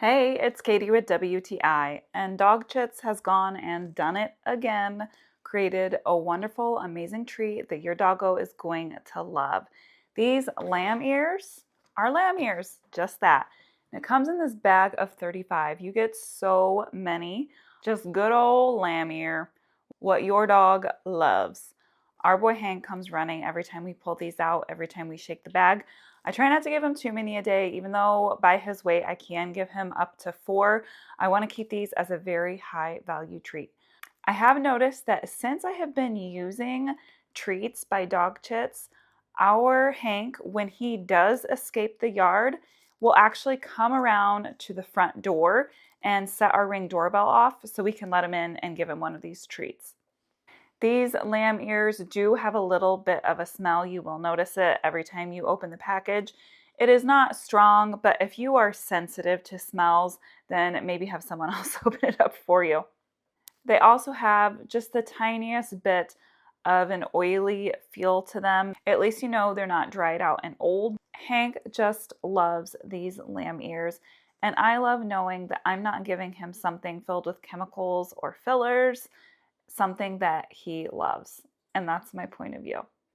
Hey, it's Katie with WTI, and Dog Chits has gone and done it again, created a wonderful, amazing treat that your doggo is going to love. These lamb ears are lamb ears, just that. And it comes in this bag of 35. You get so many, just good old lamb ear, what your dog loves. Our boy Hank comes running every time we pull these out, every time we shake the bag. I try not to give him too many a day, even though by his weight I can give him up to 4. I want to keep these as a very high value treat. I have noticed that since I have been using treats by Dog Chits, our Hank, when he does escape the yard, will actually come around to the front door and set our Ring doorbell off so we can let him in and give him one of these treats. These lamb ears do have a little bit of a smell. You will notice it every time you open the package. It is not strong, but if you are sensitive to smells, then maybe have someone else open it up for you. They also have just the tiniest bit of an oily feel to them. At least you know they're not dried out and old. Hank just loves these lamb ears, and I love knowing that I'm not giving him something filled with chemicals or fillers, something that he loves. And that's my point of view.